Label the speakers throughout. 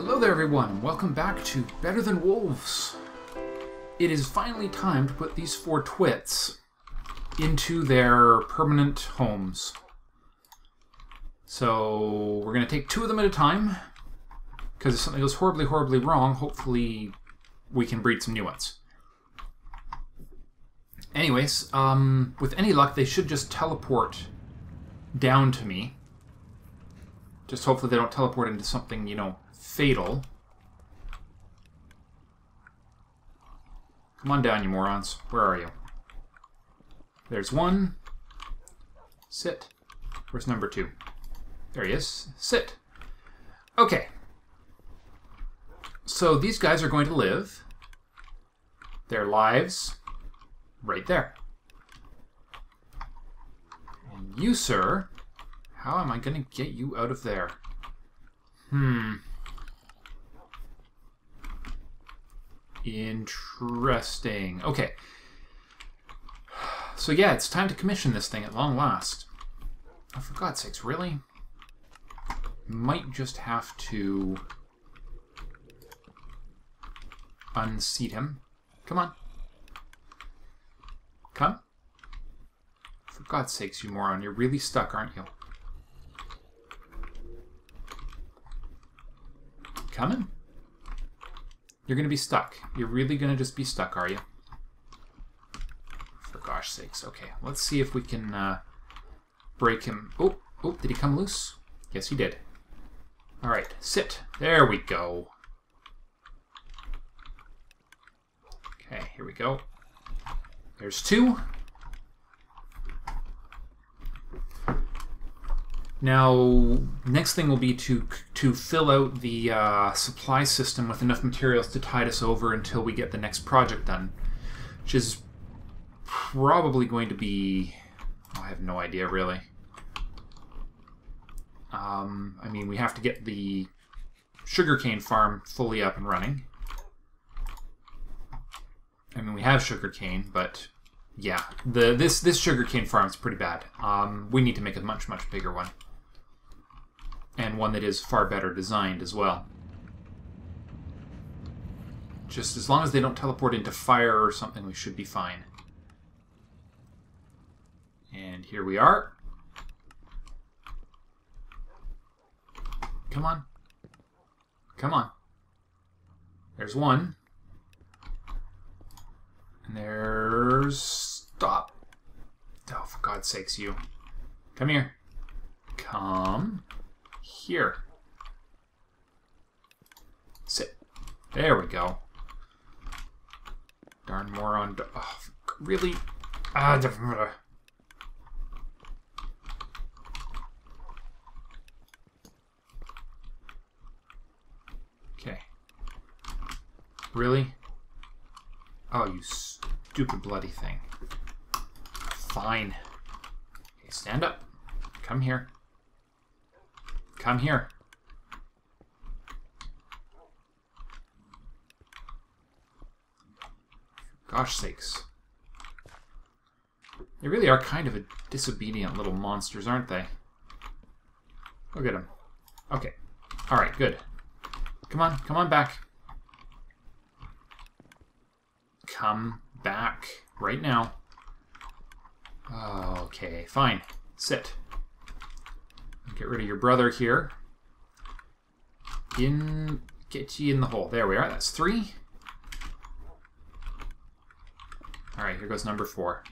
Speaker 1: Hello there everyone, and welcome back to Better Than Wolves. It is finally time to put these four twits into their permanent homes. So we're going to take two of them at a time, because if something goes horribly, horribly wrong, hopefully we can breed some new ones. Anyways, with any luck, they should just teleport down to me. Just hopefully they don't teleport into something, you know, fatal. Come on down, you morons. Where are you? There's one. Sit. Where's number two? There he is. Sit. Okay. So these guys are going to live their lives right there. And you, sir, how am I going to get you out of there? Interesting. Okay. So yeah, it's time to commission this thing at long last. Oh, for God's sakes, really? Might just have to unseat him. Come on. Come. For God's sakes, you moron. You're really stuck, aren't you? Coming? You're going to be stuck. You're really going to just be stuck, are you? For gosh sakes. Okay, let's see if we can break him. Oh, did he come loose? Yes, he did. All right, sit. There we go. Okay, here we go. There's two. Now, next thing will be to fill out the supply system with enough materials to tide us over until we get the next project done, which is probably going to be... oh, I have no idea, really. I mean, we have to get the sugarcane farm fully up and running. I mean, we have sugarcane, but yeah, this sugarcane farm is pretty bad. We need to make a much, much bigger one. And one that is far better designed as well. Just as long as they don't teleport into fire or something, we should be fine. And here we are. Come on. Come on. There's one. And there's... stop. Oh, for God's sakes, you. Come here. Come here. Sit. There we go. Darn moron. Oh, really? Okay. Really? Oh, you stupid bloody thing. Fine. Okay, stand up. Come here. Come here. Gosh sakes. They really are kind of a disobedient little monsters, aren't they? Look at them. Okay. Alright, good. Come on back. Come back. Right now. Okay, fine. Sit. Get rid of your brother here. Get you in the hole. There we are. That's three. Alright, here goes number four.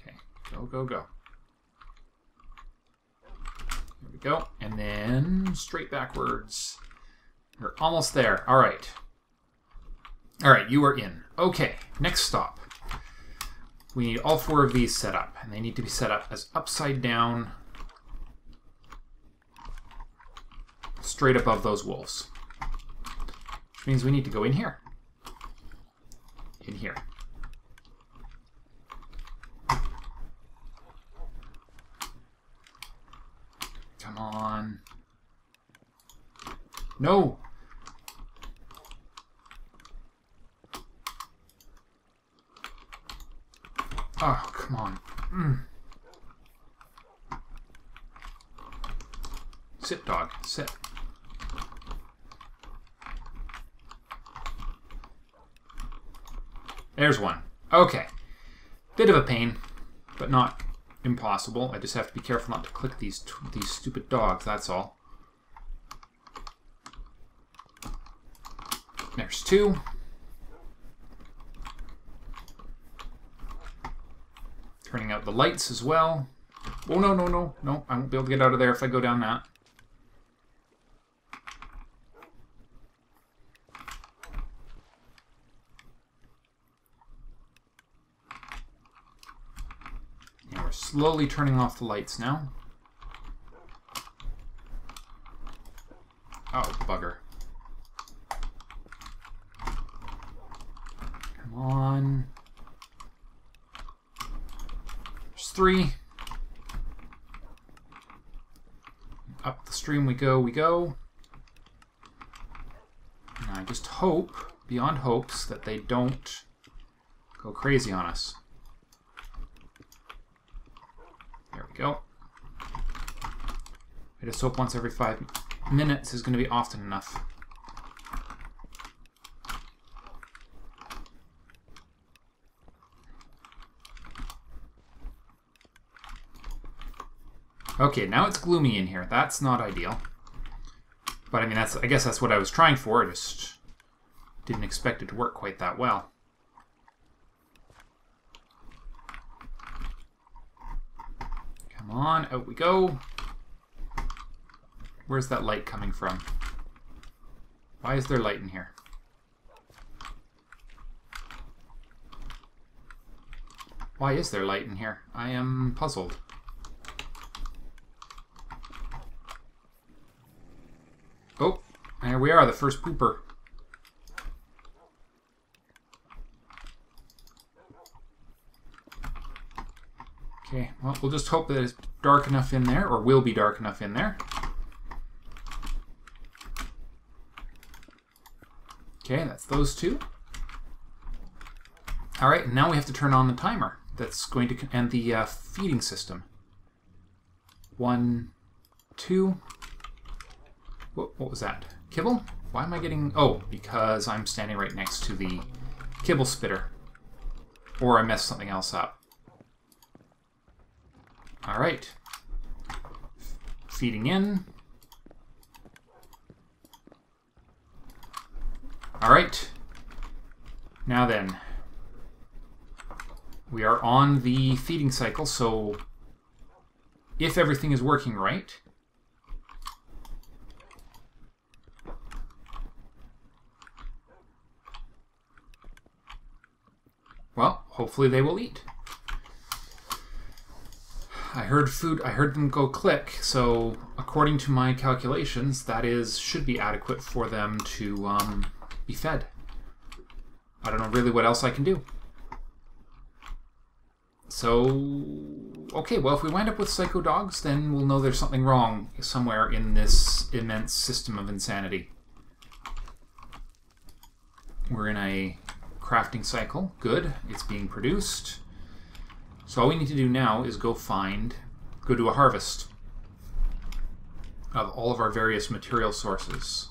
Speaker 1: Okay, go. There we go. And then straight backwards. We're almost there. Alright. Alright, you are in. Okay, next stop. We need all four of these set up. And they need to be set up as upside down, straight above those wolves. Which means we need to go in here. In here. Come on. No! Oh, come on. Sit, dog. Sit. There's one. Okay. Bit of a pain, but not impossible. I just have to be careful not to click these stupid dogs, that's all. There's two. Turning out the lights as well. Oh, no, no, no. No, I won't be able to get out of there if I go down that. And we're slowly turning off the lights now. Oh, bugger. Come on. There's three. Up the stream we go, we go. And I just hope, beyond hopes, that they don't go crazy on us. There we go. I just hope once every 5 minutes is going to be often enough. Okay, now it's gloomy in here. That's not ideal. But I mean, I guess that's what I was trying for. I just didn't expect it to work quite that well. Come on, out we go. Where's that light coming from? Why is there light in here? Why is there light in here? I am puzzled. Oh, there we are, the first pooper. Okay, well, we'll just hope that it's dark enough in there, or will be dark enough in there. Okay, that's those two. Alright, and now we have to turn on the timer. That's going to end the feeding system. 1, 2... What was that? Kibble? Why am I getting... Oh, because I'm standing right next to the kibble spitter. Or I messed something else up. Alright. Feeding in. Alright. Now then. We are on the feeding cycle, so if everything is working right... Well, hopefully they will eat. I heard them go click, so according to my calculations, that should be adequate for them to be fed. I don't know really what else I can do. So, okay, well, if we wind up with psycho dogs, then we'll know there's something wrong somewhere in this immense system of insanity. We're in a crafting cycle. Good. It's being produced. So all we need to do now is go do a harvest of all of our various material sources.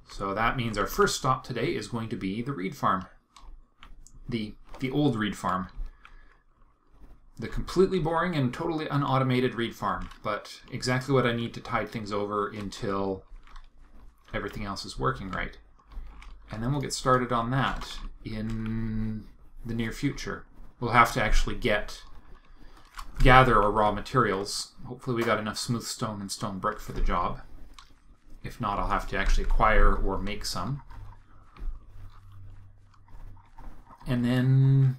Speaker 1: So that means our first stop today is going to be the reed farm. The old reed farm. The completely boring and totally unautomated reed farm, but exactly what I need to tide things over until everything else is working right. And then we'll get started on that in the near future. We'll have to actually gather our raw materials. Hopefully we got enough smooth stone and stone brick for the job. If not, I'll have to actually acquire or make some. And then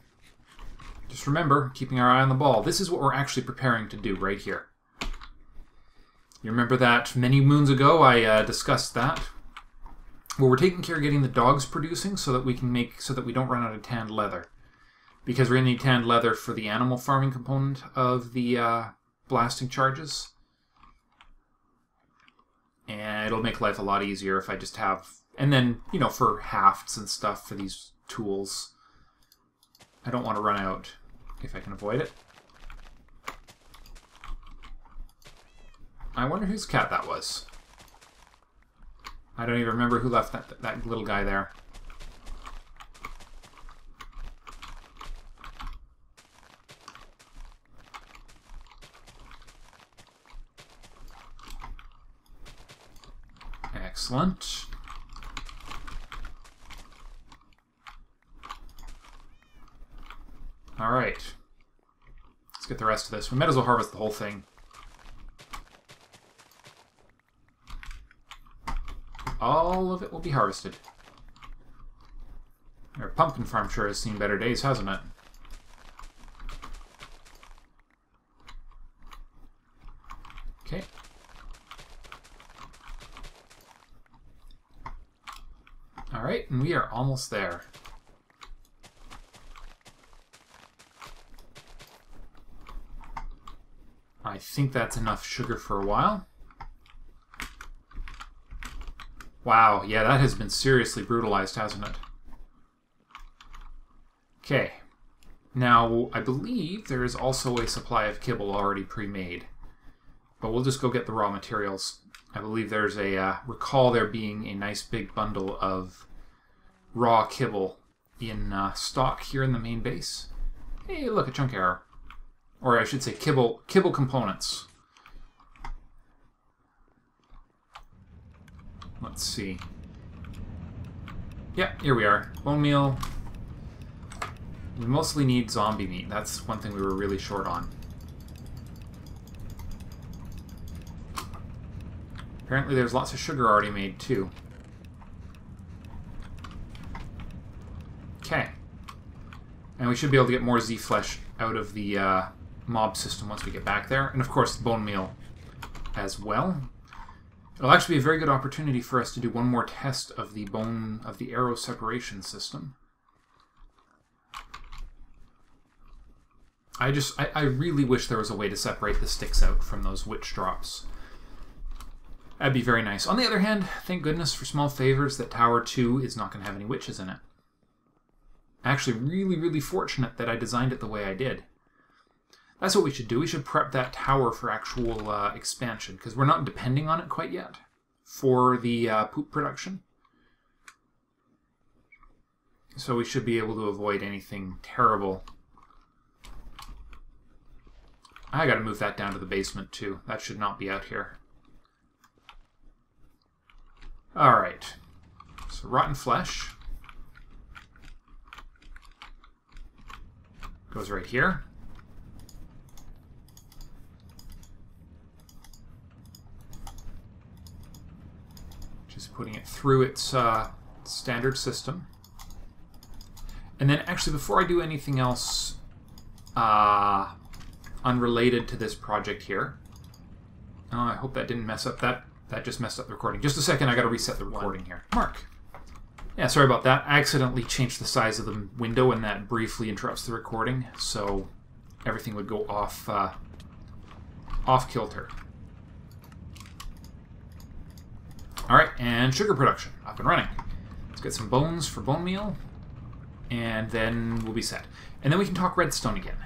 Speaker 1: just remember, keeping our eye on the ball. This is what we're actually preparing to do right here. You remember that many moons ago I discussed that? Well, we're taking care of getting the dogs producing so that we don't run out of tanned leather. Because we're going to need tanned leather for the animal farming component of the blasting charges. And it'll make life a lot easier if I just have... And then, you know, for hafts and stuff for these tools. I don't want to run out if I can avoid it. I wonder whose cat that was. I don't even remember who left that little guy there. Excellent. All right. Let's get the rest of this. We might as well harvest the whole thing. All of it will be harvested. Our pumpkin farm sure has seen better days, hasn't it? Okay. All right, and we are almost there. I think that's enough sugar for a while. Wow, yeah, that has been seriously brutalized, hasn't it? Okay. Now, I believe there is also a supply of kibble already pre-made. But we'll just go get the raw materials. I believe there's a... recall there being a nice big bundle of raw kibble in stock here in the main base. Hey, look, a chunk arrow. Or I should say kibble components. Let's see. Yeah, here we are. Bone meal. We mostly need zombie meat. That's one thing we were really short on. Apparently there's lots of sugar already made too. Okay. And we should be able to get more Z-flesh out of the mob system once we get back there. And of course bone meal as well. It'll actually be a very good opportunity for us to do one more test of the arrow separation system. I really wish there was a way to separate the sticks out from those witch drops. That'd be very nice. On the other hand, thank goodness for small favors that Tower 2 is not going to have any witches in it. Actually, really, really fortunate that I designed it the way I did. That's what we should do. We should prep that tower for actual expansion, because we're not depending on it quite yet for the poop production. So we should be able to avoid anything terrible. I gotta move that down to the basement too. That should not be out here. Alright. So rotten flesh goes right here. Just putting it through its standard system. And then actually before I do anything else unrelated to this project here. Oh, I hope that didn't mess up that. That just messed up the recording. Just a second, I gotta reset the recording here. Mark. Yeah, sorry about that. I accidentally changed the size of the window and that briefly interrupts the recording, so everything would go off kilter. Alright, and sugar production. Up and running. Let's get some bones for bone meal, and then we'll be set. And then we can talk redstone again,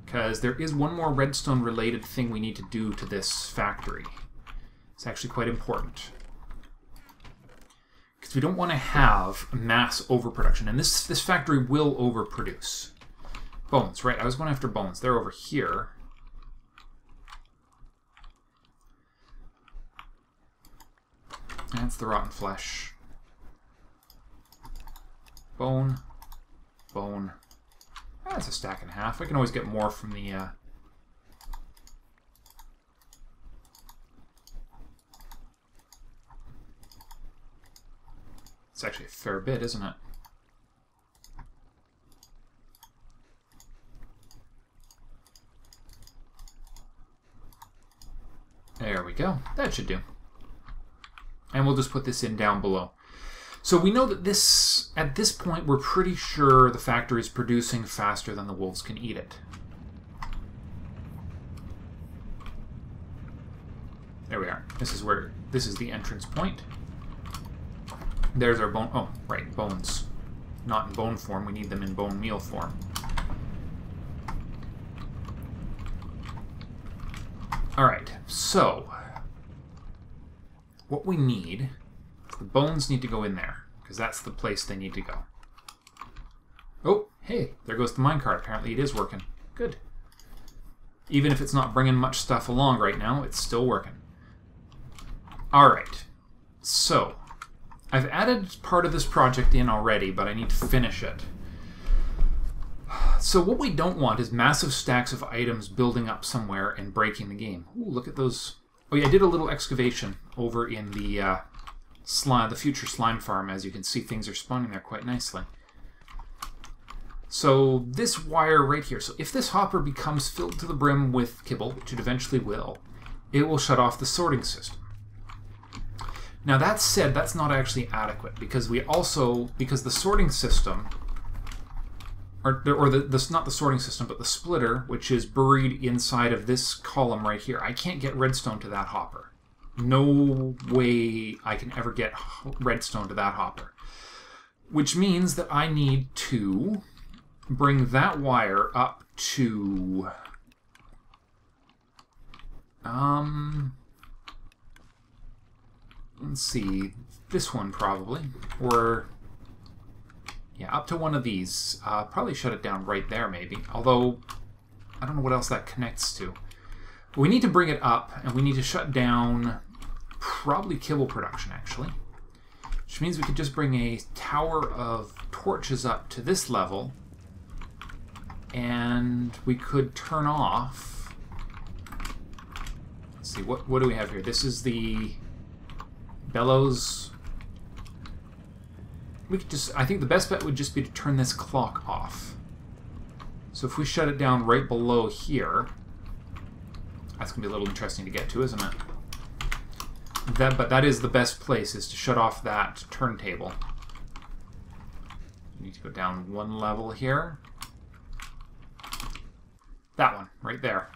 Speaker 1: because there is one more redstone related thing we need to do to this factory. It's actually quite important. Because we don't want to have mass overproduction. And this factory will overproduce. Bones, right. I was going after bones. They're over here. That's the rotten flesh. Bone. Bone. That's a stack and a half. I can always get more from the... It's actually a fair bit, isn't it? There we go. That should do. And we'll just put this in down below. So we know that this, at this point, we're pretty sure the factory is producing faster than the wolves can eat it. There we are. This is the entrance point. There's our bone. Oh, right, bones. Not in bone form. We need them in bone meal form. Alright, so what we need, the bones need to go in there, because that's the place they need to go. Oh, hey, there goes the minecart. Apparently it is working. Good. Even if it's not bringing much stuff along right now, it's still working. Alright, so I've added part of this project in already, but I need to finish it. So what we don't want is massive stacks of items building up somewhere and breaking the game. Ooh, look at those. Oh yeah, I did a little excavation over in the the future slime farm. As you can see, things are spawning there quite nicely. So this wire right here, so if this hopper becomes filled to the brim with kibble, which it eventually will, it will shut off the sorting system. Now that said, that's not actually adequate because the sorting system, not the sorting system, but the splitter, which is buried inside of this column right here, I can't get redstone to that hopper. No way I can ever get redstone to that hopper. Which means that I need to bring that wire up to... let's see, this one probably, or yeah, up to one of these. Probably shut it down right there maybe, although I don't know what else that connects to. But we need to bring it up, and we need to shut down probably kibble production actually, which means we could just bring a tower of torches up to this level, and we could turn off, let's see, what do we have here? This is the bellows. We could just, I think the best bet would just be to turn this clock off. So if we shut it down right below here, that's going to be a little interesting to get to, isn't it? But that is the best place, is to shut off that turntable. You need to go down one level here. That one, right there.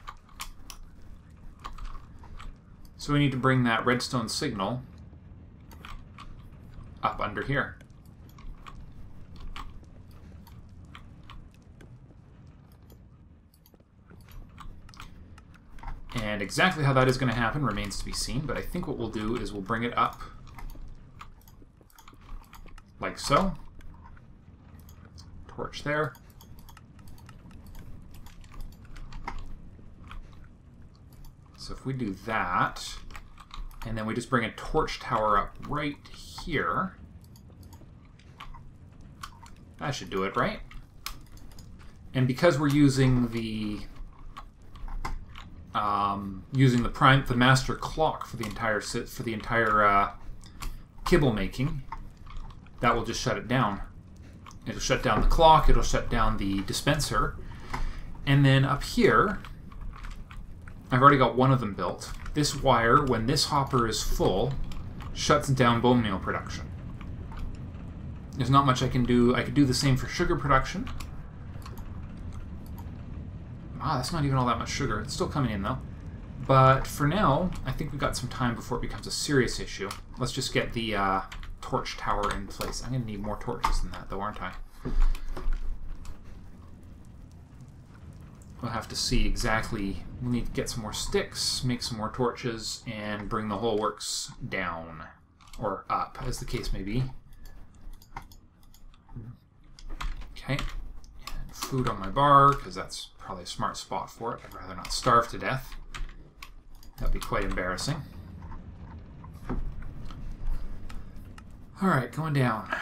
Speaker 1: So we need to bring that redstone signal up under here. And exactly how that is going to happen remains to be seen, but I think what we'll do is we'll bring it up like so. Torch there. So if we do that, and then we just bring a torch tower up right here, that should do it, right? And because we're using the master clock for the entire kibble making, that will just shut it down. It'll shut down the clock. It'll shut down the dispenser, and then up here, I've already got one of them built. This wire, when this hopper is full, shuts down bone meal production. There's not much I can do. I could do the same for sugar production. Wow, that's not even all that much sugar. It's still coming in, though. But for now, I think we've got some time before it becomes a serious issue. Let's just get the torch tower in place. I'm going to need more torches than that, though, aren't I? We'll have to see exactly. We'll need to get some more sticks, make some more torches, and bring the whole works down. Or up, as the case may be. Okay. And food on my bar, because that's probably a smart spot for it. I'd rather not starve to death. That'd be quite embarrassing. Alright, going down.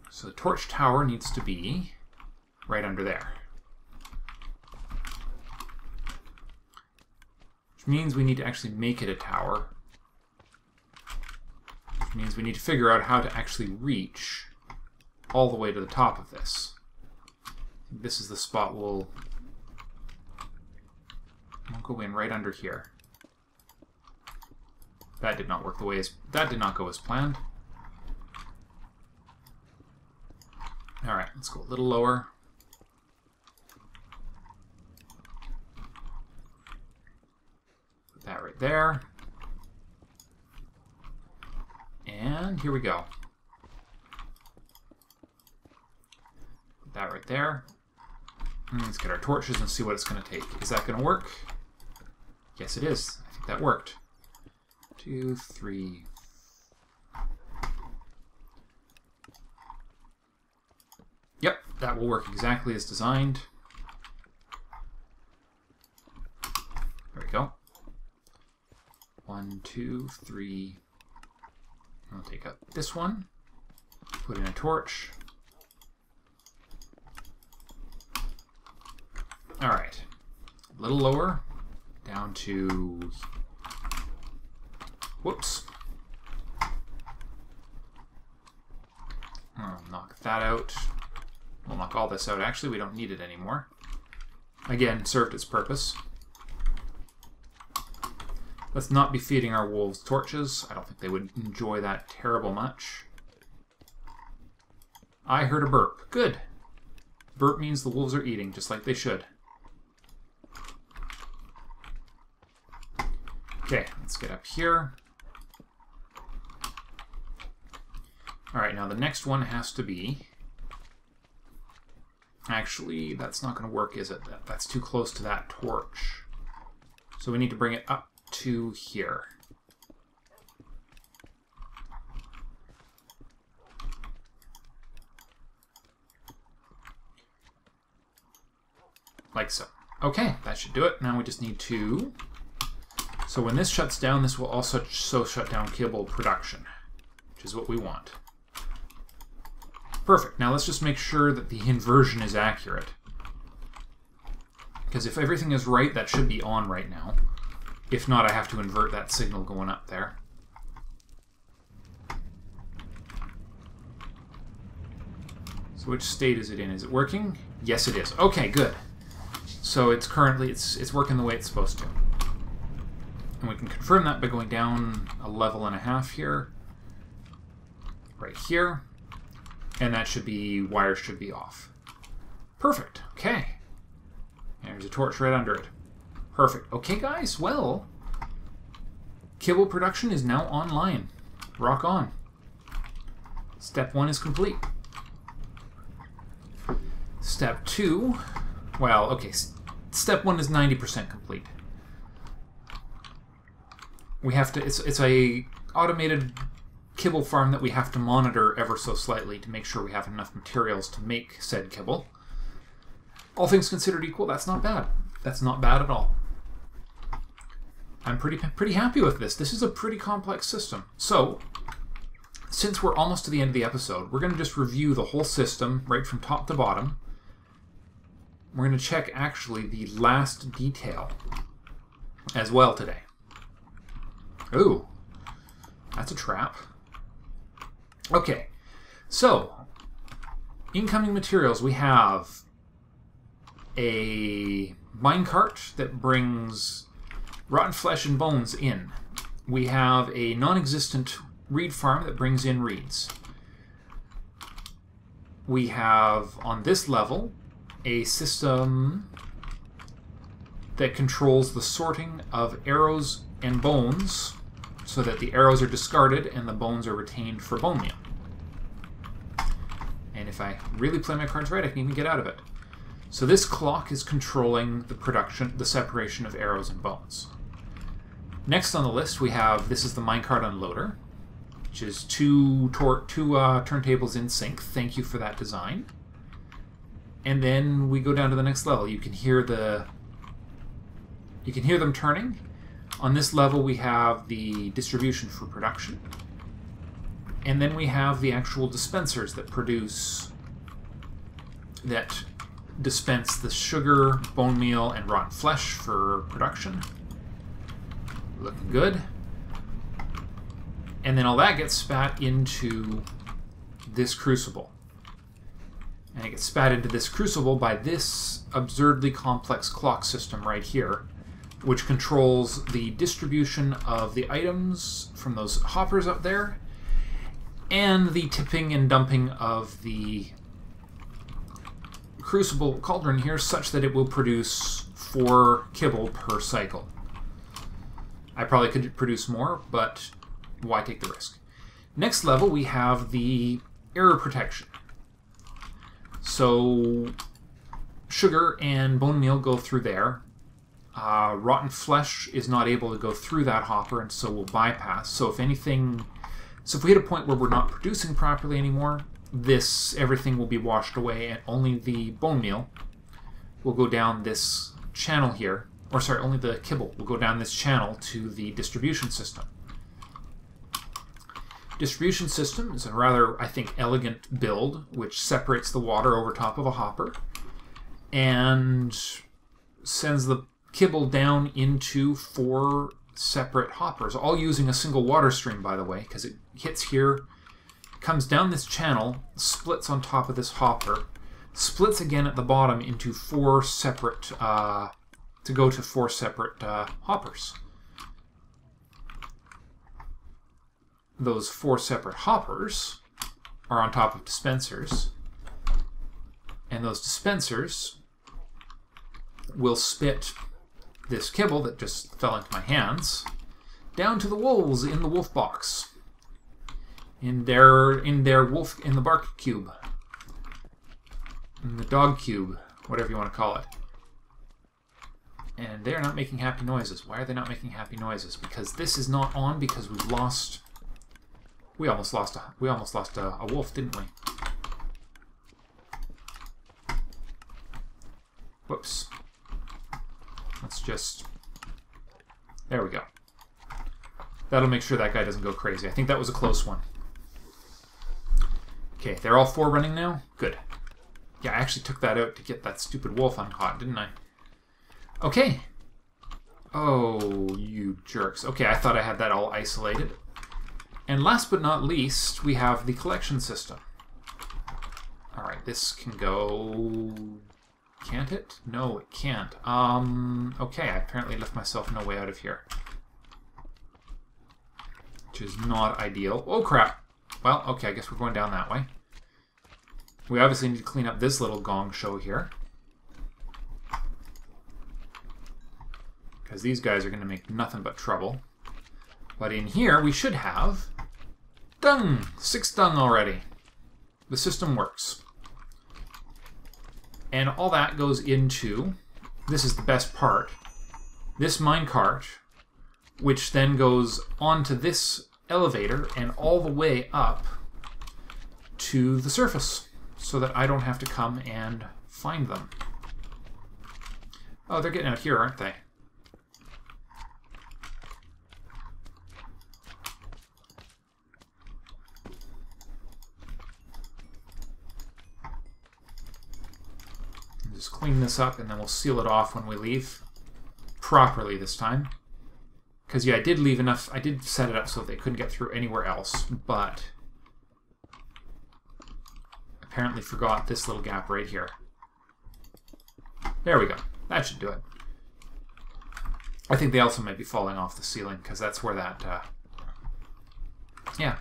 Speaker 1: So the torch tower needs to be right under there. Which means we need to actually make it a tower. Which means we need to figure out how to actually reach all the way to the top of this. This is the spot we'll go in right under here. That did not work the way that did not go as planned. Alright, let's go a little lower. Put that right there. And here we go. Put that right there. And let's get our torches and see what it's going to take. Is that going to work? Yes, it is. I think that worked. 2, 3. Yep, that will work exactly as designed. There we go. 1, 1, 2, 3. I'll take up this one, put in a torch. All right, a little lower, down to, whoops. I'll knock that out. We'll knock all this out. Actually, we don't need it anymore. Again, served its purpose. Let's not be feeding our wolves torches. I don't think they would enjoy that terrible much. I heard a burp. Good. Burp means the wolves are eating, just like they should. Okay, let's get up here. Alright, now the next one has to be... Actually, that's not going to work, is it? That's too close to that torch. So we need to bring it up to here. Like so. Okay, that should do it. Now we just need to... So when this shuts down, this will also shut down kibble production, which is what we want. Perfect. Now let's just make sure that the inversion is accurate. Because if everything is right, that should be on right now. If not, I have to invert that signal going up there. So which state is it in? Is it working? Yes, it is. Okay, good. So it's currently, it's working the way it's supposed to. And we can confirm that by going down a level and a half here. Right here. And that should be, wires should be off. Perfect. Okay. And there's a torch right under it. Perfect. Okay, guys. Well, kibble production is now online. Rock on. Step 1 is complete. Step 2, well, okay, step 1 is 90% complete. We have to, it's a automated kibble farm that we have to monitor ever so slightly to make sure we have enough materials to make said kibble. All things considered equal, that's not bad. That's not bad at all. I'm pretty happy with this. This is a pretty complex system. So, since we're almost to the end of the episode, we're going to just review the whole system right from top to bottom. We're going to check actually the last detail as well today. Ooh, that's a trap. Okay, so incoming materials, we have a minecart that brings rotten flesh and bones in. We have a non-existent reed farm that brings in reeds. We have, on this level, a system that controls the sorting of arrows and bones so that the arrows are discarded and the bones are retained for bone meal. And if I really play my cards right, I can even get out of it. So this clock is controlling the production, the separation of arrows and bones. Next on the list we have, this is the minecart unloader, which is two turntables in sync. Thank you for that design. And then we go down to the next level. You can hear them turning. On this level we have the distribution for production. And then we have the actual dispensers that dispense the sugar, bone meal, and rotten flesh for production. Looking good. And then all that gets spat into this crucible. And it gets spat into this crucible by this absurdly complex clock system right here, which controls the distribution of the items from those hoppers up there, and the tipping and dumping of the crucible cauldron here such that it will produce 4 kibble per cycle. I probably could produce more, but why take the risk? Next level we have the error protection. So sugar and bone meal go through there. Rotten flesh is not able to go through that hopper, and so will bypass. So if anything, so if we hit a point where we're not producing properly anymore, everything will be washed away, and only the bone meal will go down this channel here or sorry, only the kibble will go down this channel to the distribution system. Distribution system is a rather, I think, elegant build which separates the water over top of a hopper and sends the kibble down into 4 separate hoppers, all using a single water stream, by the way, because it hits here, comes down this channel, splits on top of this hopper, splits again at the bottom into 4 separate, to go to 4 separate hoppers. Those 4 separate hoppers are on top of dispensers, and those dispensers will spit this kibble that just fell into my hands down to the wolves in the wolf box, in the bark cube, in the dog cube, whatever you want to call it. And they're not making happy noises. Why are they not making happy noises? Because this is not on, because we've lost. We almost lost a wolf, didn't we? Whoops. Let's just... There we go. That'll make sure that guy doesn't go crazy. I think that was a close one. Okay, they're all 4 running now? Good. Yeah, I actually took that out to get that stupid wolf uncaught, didn't I? Okay. Oh, you jerks. Okay, I thought I had that all isolated. And last but not least, we have the collection system. Alright, this can go... Can't it? No, it can't. Okay, I apparently left myself no way out of here. Which is not ideal. Oh, crap. Well, okay, I guess we're going down that way. We obviously need to clean up this little gong show here. Because these guys are going to make nothing but trouble. But in here, we should have... dung! 6 dung already. The system works. And all that goes into, this is the best part, this minecart, which then goes onto this elevator and all the way up to the surface, so that I don't have to come and find them. Oh, they're getting out here, aren't they? Just clean this up and then we'll seal it off when we leave. Properly this time. Because yeah, I did leave enough, I did set it up so they couldn't get through anywhere else, but apparently forgot this little gap right here. There we go. That should do it. I think they also might be falling off the ceiling because that's where that... yeah.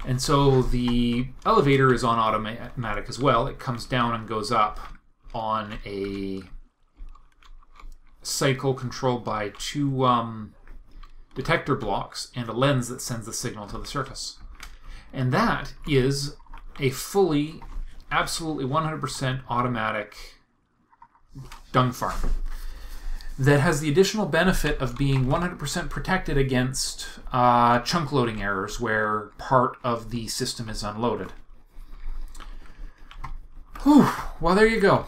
Speaker 1: And so the elevator is on automatic as well. It comes down and goes up on a cycle controlled by 2 detector blocks and a lens that sends the signal to the surface. And that is a fully, absolutely 100% automatic dung farm that has the additional benefit of being 100% protected against chunk loading errors where part of the system is unloaded. Whew. Well, there you go.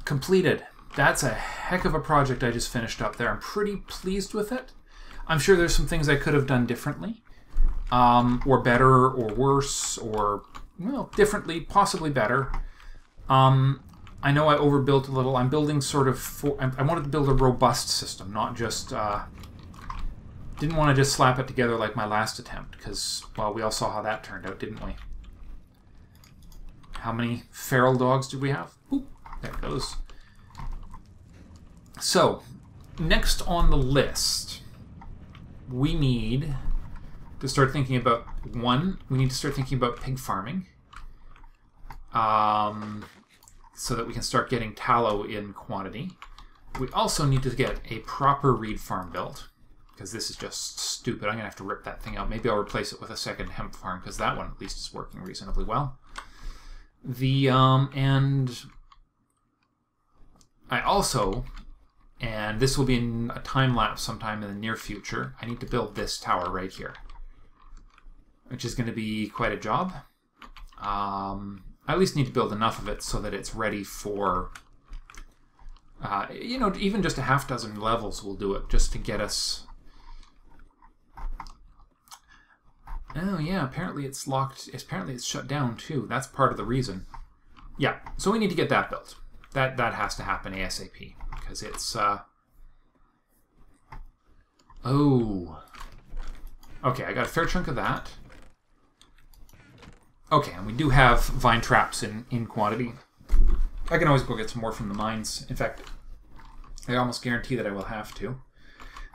Speaker 1: Completed. That's a heck of a project I just finished up there. I'm pretty pleased with it. I'm sure there's some things I could have done differently, or better, or worse, or, well, differently, possibly better. I know I overbuilt a little. I'm building sort of... I wanted to build a robust system, not just... didn't want to just slap it together like my last attempt, because, well, we all saw how that turned out, didn't we? How many feral dogs did we have? Oop, there it goes. So, next on the list, we need to start thinking about... One, we need to start thinking about pig farming. So that we can start getting tallow in quantity. We also need to get a proper reed farm built, because this is just stupid. I'm going to have to rip that thing out. Maybe I'll replace it with a second hemp farm, because that one at least is working reasonably well. And I also, and this will be in a time lapse sometime in the near future, I need to build this tower right here, which is going to be quite a job. I at least need to build enough of it so that it's ready for You know, even just a half dozen levels will do it, just to get us... Oh yeah, apparently it's locked. Apparently it's shut down too. That's part of the reason. Yeah, so we need to get that built. That has to happen ASAP, because it's... Oh. Okay, I got a fair chunk of that. Okay, and we do have vine traps in quantity. I can always go get some more from the mines. In fact, I almost guarantee that I will have to.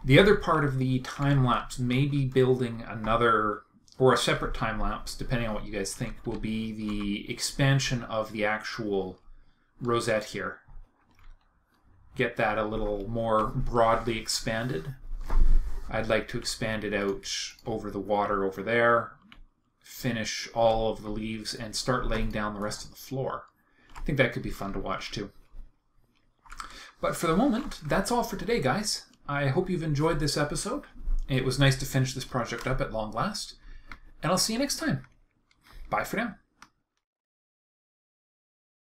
Speaker 1: The other part of the time-lapse may be building another, or a separate time-lapse, depending on what you guys think, will be the expansion of the actual rosette here. Get that a little more broadly expanded. I'd like to expand it out over the water over there, finish all of the leaves, and start laying down the rest of the floor. I think that could be fun to watch too. But for the moment, that's all for today, guys. I hope you've enjoyed this episode. It was nice to finish this project up at long last. And I'll see you next time. Bye for now.